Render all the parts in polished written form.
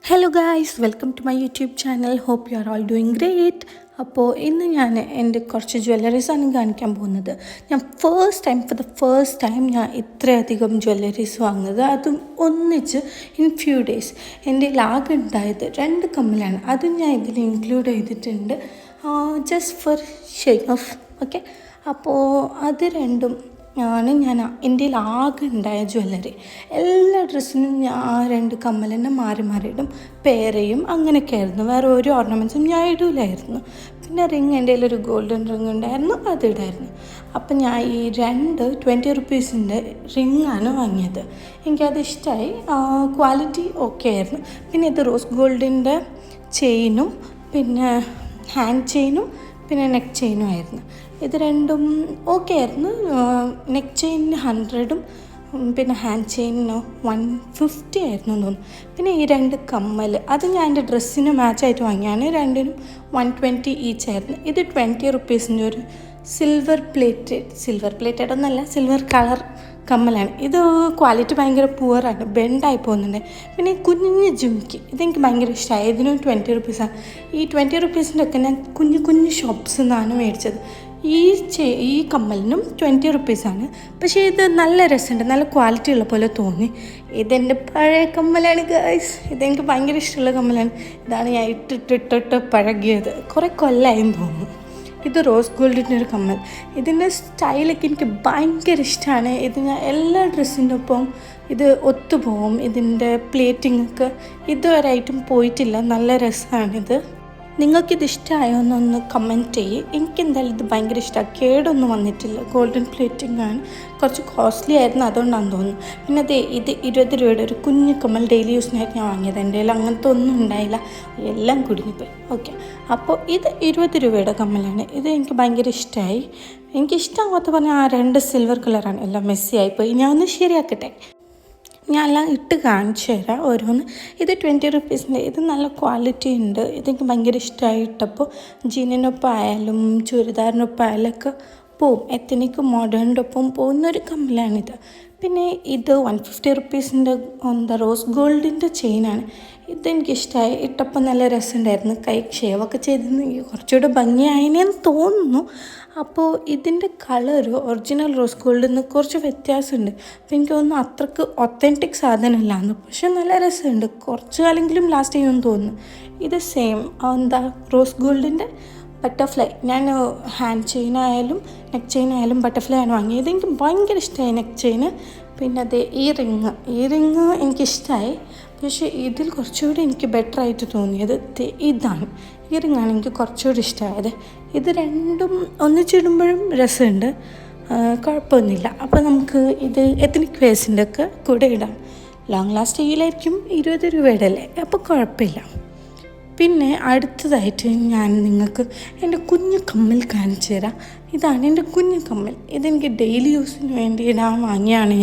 Hello guys, welcome to my YouTube channel. Hope you are all doing great. അപ്പോൾ ഇന്ന് ഞാൻ എൻ്റെ കുറച്ച് ജ്വല്ലറീസാണ് കാണിക്കാൻ പോകുന്നത്. ഞാൻ ഫോർ ദ ഫസ്റ്റ് ടൈം ഞാൻ ഇത്രയധികം ജ്വല്ലറീസ് വാങ്ങുന്നത്, അതും ഒന്നിച്ച് ഇൻ ഫ്യൂ ഡേയ്സ്. എൻ്റെ ആകെ ഉണ്ടായത് 2 കമ്മലാണ്. അതും ഞാൻ ഇതിൽ ഇൻക്ലൂഡ് ചെയ്തിട്ടുണ്ട്, just for sake of. Okay, അപ്പോൾ അത് രണ്ടും ആണ് ഞാൻ എൻ്റെ ആകെ ഉണ്ടായ ജ്വല്ലറി. എല്ലാ ഡ്രസ്സിനും ഞാൻ ആ 2 കമ്മൽ തന്നെ മാറി മാറിയിടും, പേരയും അങ്ങനെയൊക്കെ ആയിരുന്നു. വേറെ ഒരു ഓർണമെൻറ്റ്സും ഞാൻ ഇടില്ലായിരുന്നു. പിന്നെ റിങ്, എൻ്റെ കയ്യിലൊരു ഗോൾഡൻ റിങ് ഉണ്ടായിരുന്നു, അതിടായിരുന്നു. അപ്പം ഞാൻ ഈ 2 20 റുപ്പീസിൻ്റെ റിങ്ങാണ് വാങ്ങിയത്. എനിക്കത് ഇഷ്ടമായി, ക്വാളിറ്റി ഓക്കെ ആയിരുന്നു. പിന്നെ ഇത് റോസ് ഗോൾഡിൻ്റെ ചെയിനും പിന്നെ ഹാൻഡ് ചെയിനും പിന്നെ നെക്ക് ചെയിനും ആയിരുന്നു. ഇത് രണ്ടും ഓക്കെ ആയിരുന്നു. നെക്ക് ചെയിനിന് 100ഉം പിന്നെ ഹാൻഡ് ചെയിനിന് 150 ആയിരുന്നു തോന്നുന്നു. പിന്നെ ഈ 2 കമ്മൽ അത് ഞാൻ എൻ്റെ ഡ്രസ്സിന് മാച്ചായിട്ട് വാങ്ങിയാണ്. രണ്ടിനും 120 ഈച്ച് ആയിരുന്നു. ഇത് 20 റുപ്പീസിൻ്റെ ഒരു സിൽവർ പ്ലേറ്റഡ് ഒന്നല്ല, സിൽവർ കളർ കമ്മലാണ്. ഇത് ക്വാളിറ്റി ഭയങ്കര പുവറാണ്, ബെൻഡായി പോകുന്നുണ്ട്. പിന്നെ ഈ കുഞ്ഞ് ജുംക്കി ഇതെനിക്ക് ഭയങ്കര ഇഷ്ടമായി. ഇതിനും 20 റുപ്പീസാണ്. ഈ 20 റുപ്പീസിൻ്റെ ഒക്കെ ഞാൻ കുഞ്ഞു ഷോപ്സിൽ നിന്നാണ് മേടിച്ചത്. ഈ കമ്മലിനും 20 റുപ്പീസാണ്. പക്ഷേ ഇത് നല്ല രസമുണ്ട്, നല്ല ക്വാളിറ്റി ഉള്ള പോലെ തോന്നി. ഇതെൻ്റെ പഴയ കമ്മലാണ് ഗൈസ്. ഇതെനിക്ക് ഭയങ്കര ഇഷ്ടമുള്ള കമ്മലാണ്. ഇതാണ് ഞാൻ ഇട്ടിട്ട് പഴകിയത്, കുറേ കൊല്ലമായെന്ന് തോന്നുന്നു. ഇത് റോസ് ഗോൾഡിൻ്റെ ഒരു കമ്മൽ. ഇതിൻ്റെ സ്റ്റൈലൊക്കെ എനിക്ക് ഭയങ്കര ഇഷ്ടമാണ്. ഇത് ഞാൻ എല്ലാ ഡ്രസ്സിൻ്റെ ഒപ്പം ഇത് ഒത്തുപോകും. ഇതിൻ്റെ പ്ലേറ്റിങ്ങൊക്കെ ഇതുവരെയായിട്ടും പോയിട്ടില്ല. നല്ല രസമാണിത്. നിങ്ങൾക്കിത് ഇഷ്ടമായോ എന്നൊന്ന് കമൻറ്റ് ചെയ്യ്. എനിക്കെന്തായാലും ഇത് ഭയങ്കര ഇഷ്ടമാണ്. കേടൊന്നും വന്നിട്ടില്ല. ഗോൾഡൻ പ്ലേറ്റിംഗ് ആണ്, കുറച്ച് കോസ്റ്റ്ലി ആയിരുന്നു, അതുകൊണ്ടാണെന്ന് തോന്നുന്നു. പിന്നെ ഇത് 20 രൂപയുടെ ഒരു കുഞ്ഞു കമ്മൽ ഡെയിലി യൂസിനായിട്ട് ഞാൻ വാങ്ങിയത്. എൻ്റെ കയ്യിൽ അങ്ങനത്തെ ഒന്നും ഉണ്ടായില്ല, എല്ലാം കുടുങ്ങിപ്പോയി. ഓക്കെ, അപ്പോൾ ഇത് 20 രൂപയുടെ കമ്മലാണ്. ഇത് എനിക്ക് ഭയങ്കര ഇഷ്ടമായി. എനിക്കിഷ്ടമാകാത്ത പറഞ്ഞാൽ ആ 2 സിൽവർ കളറാണ്, എല്ലാം മെസ്സി ആയിപ്പോയി. ഞാൻ ഒന്ന് ശരിയാക്കട്ടെ, ഞാൻ എല്ലാം ഇട്ട് കാണിച്ചു തരാം ഓരോന്ന്. ഇത് 20 റുപ്പീസിൻ്റെ, ഇത് നല്ല ക്വാളിറ്റി ഉണ്ട്. ഇതെനിക്ക് ഭയങ്കര ഇഷ്ടമായി. ഇട്ടപ്പോൾ ജീനിനൊപ്പം ആയാലും ചുരിദാറിനൊപ്പം ആയാലും ഒക്കെ പോവും. എത്തനിക്ക് മോഡേണിൻ്റെ ഒപ്പം പോകുന്നൊരു കമ്മലാണിത്. പിന്നെ ഇത് 150 റുപ്പീസിൻ്റെ റോസ് ഗോൾഡിൻ്റെ ചെയിനാണ്. ഇതെനിക്കിഷ്ടമായി. ഇട്ടപ്പോൾ നല്ല രസമുണ്ടായിരുന്നു. കൈ ഷേവൊക്കെ ചെയ്തിരുന്നെങ്കിൽ കുറച്ചുകൂടെ ഭംഗിയായതിനെന്ന് തോന്നുന്നു. അപ്പോൾ ഇതിൻ്റെ കളർ ഒറിജിനൽ റോസ് ഗോൾഡിൽ നിന്ന് കുറച്ച് വ്യത്യാസമുണ്ട്. അപ്പോൾ എനിക്ക് തോന്നുന്നു അത്രക്ക് ഒത്തൻറ്റിക് സാധനമല്ലാന്ന്. പക്ഷെ നല്ല രസമുണ്ട്, കുറച്ച് കാലെങ്കിലും ലാസ്റ്റ് ചെയ്യുമെന്ന് തോന്നുന്നു. ഇത് സെയിം റോസ് ഗോൾഡിൻ്റെ ബട്ടർഫ്ലൈ. ഞാൻ ഹാൻഡ് ചെയിനായാലും നെക്ക് ചെയിനായാലും ബട്ടർഫ്ലൈ ആണ് വാങ്ങിയത്. എനിക്ക് ഭയങ്കര ഇഷ്ടമായി നെക്ക് ചെയിന്. പിന്നെ അതേ ഈ റിങ് എനിക്കിഷ്ടമായി. പക്ഷേ ഇതിൽ കുറച്ചുകൂടി എനിക്ക് ബെറ്റർ ആയിട്ട് തോന്നിയത് ഇതാണ്. ഈ റിങ്ങാണ് എനിക്ക് കുറച്ചുകൂടി ഇഷ്ടമായത്. ഇത് രണ്ടും ഒന്നിച്ചിടുമ്പോഴും രസമുണ്ട്, കുഴപ്പമൊന്നുമില്ല. അപ്പോൾ നമുക്ക് ഇത് എത്നിക് വേഴ്സിൻ്റെ ഒക്കെ കൂടെ ഇടാം. Long last ചെയ്യലായിരിക്കും. 20 രൂപയുടെ അല്ലേ, അപ്പോൾ കുഴപ്പമില്ല. പിന്നെ അടുത്തതായിട്ട് ഞാൻ നിങ്ങൾക്ക് എൻ്റെ കുഞ്ഞു കമ്മൽ കാണിച്ചു തരാം. ഇതാണ് എൻ്റെ കുഞ്ഞു കമ്മൽ. ഇതെനിക്ക് ഡെയിലി യൂസിന് വേണ്ടി ഇടാൻ വാങ്ങിയാണ്.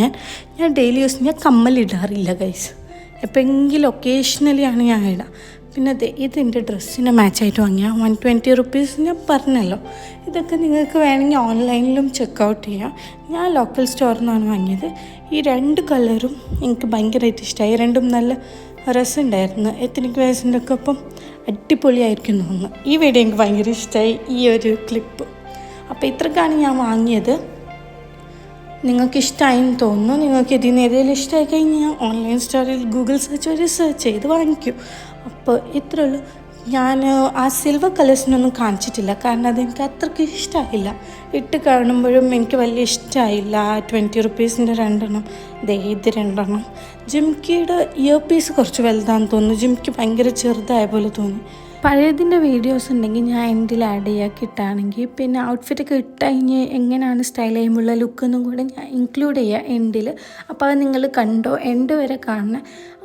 ഞാൻ ഡെയിലി യൂസിന് ഞാൻ കമ്മൽ ഇടാറില്ല ഗൈസ്. എപ്പോഴെങ്കിലും ഒക്കേഷണലി ആണ് ഞാൻ ഇടാം. പിന്നെ ഇതെൻ്റെ ഡ്രസ്സിന് മാച്ചായിട്ട് വാങ്ങിയ 120 റുപ്പീസ് ഞാൻ പറഞ്ഞല്ലോ. ഇതൊക്കെ നിങ്ങൾക്ക് വേണമെങ്കിൽ ഓൺലൈനിലും ചെക്കൗട്ട് ചെയ്യാം. ഞാൻ ലോക്കൽ സ്റ്റോറിൽ നിന്നാണ് വാങ്ങിയത്. ഈ 2 കളറും എനിക്ക് ഭയങ്കരമായിട്ട് ഇഷ്ടമായി. രണ്ടും നല്ല രസമുണ്ടായിരുന്നു. എത്നിക് വേഴ്സിൻ്റെ ഒക്കെ ഒപ്പം അടിപൊളിയായിരിക്കും തോന്നുന്നു. ഈ വീഡിയോ എനിക്ക് ഭയങ്കര ഇഷ്ടമായി, ഈ ഒരു ക്ലിപ്പ്. അപ്പോൾ ഇത്രക്കാണ് ഞാൻ വാങ്ങിയത്. നിങ്ങൾക്ക് ഇഷ്ടമായെന്ന് തോന്നുന്നു. നിങ്ങൾക്ക് ഇതിൽ നിന്ന് ഏതെങ്കിലും ഇഷ്ടമായി കഴിഞ്ഞാൽ ഓൺലൈൻ സ്റ്റോറിൽ ഗൂഗിൾ സെർച്ച് ചെയ്ത് വാങ്ങിക്കും. അപ്പോൾ ഇത്രയേ ഉള്ളൂ. ഞാൻ ആ സിൽവർ കളേഴ്സിനൊന്നും കാണിച്ചിട്ടില്ല, കാരണം അതെനിക്ക് അത്രയ്ക്ക് ഇഷ്ടമായില്ല. ഇട്ട് കാണുമ്പോഴും എനിക്ക് വലിയ ഇഷ്ടമായില്ല. 20 റുപ്പീസിൻ്റെ 2 ഇത് 2. ജിംകിയുടെ ഇയർ പീസ് കുറച്ച് വലുതാണെന്ന് തോന്നുന്നു. ജിംക്കി ഭയങ്കര ചെറുതായ പോലെ തോന്നി. പഴയതിൻ്റെ വീഡിയോസ് ഉണ്ടെങ്കിൽ ഞാൻ എൻഡിൽ ആഡ് ചെയ്യാൻ ഇട്ടാണെങ്കിൽ, പിന്നെ ഔട്ട്ഫിറ്റൊക്കെ ഇട്ട് കഴിഞ്ഞ് എങ്ങനെയാണ് സ്റ്റൈൽ ചെയ്യുമ്പോഴുള്ള ലുക്കൊന്നും കൂടെ ഞാൻ ഇൻക്ലൂഡ് ചെയ്യുക എൻഡിൽ. അപ്പോൾ അത് നിങ്ങൾ കണ്ടോ, എൻഡ് വരെ കാണണം.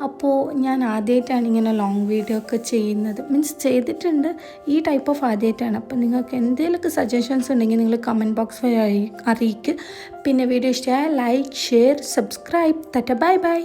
അപ്പോൾ ഞാൻ ആദ്യമായിട്ടാണ് ഇങ്ങനെ ലോങ് വീഡിയോ ഒക്കെ ചെയ്യുന്നത്, മീൻസ് ചെയ്തിട്ടുണ്ട്, ഈ ടൈപ്പ് ഓഫ് ആദ്യമായിട്ടാണ്. അപ്പോൾ നിങ്ങൾക്ക് എന്തെങ്കിലുമൊക്കെ സജഷൻസ് ഉണ്ടെങ്കിൽ നിങ്ങൾ കമൻറ്റ് ബോക്സ് വഴി അറിയിക്കുക. പിന്നെ വീഡിയോ ഇഷ്ടമായ like, share, subscribe. Bye bye.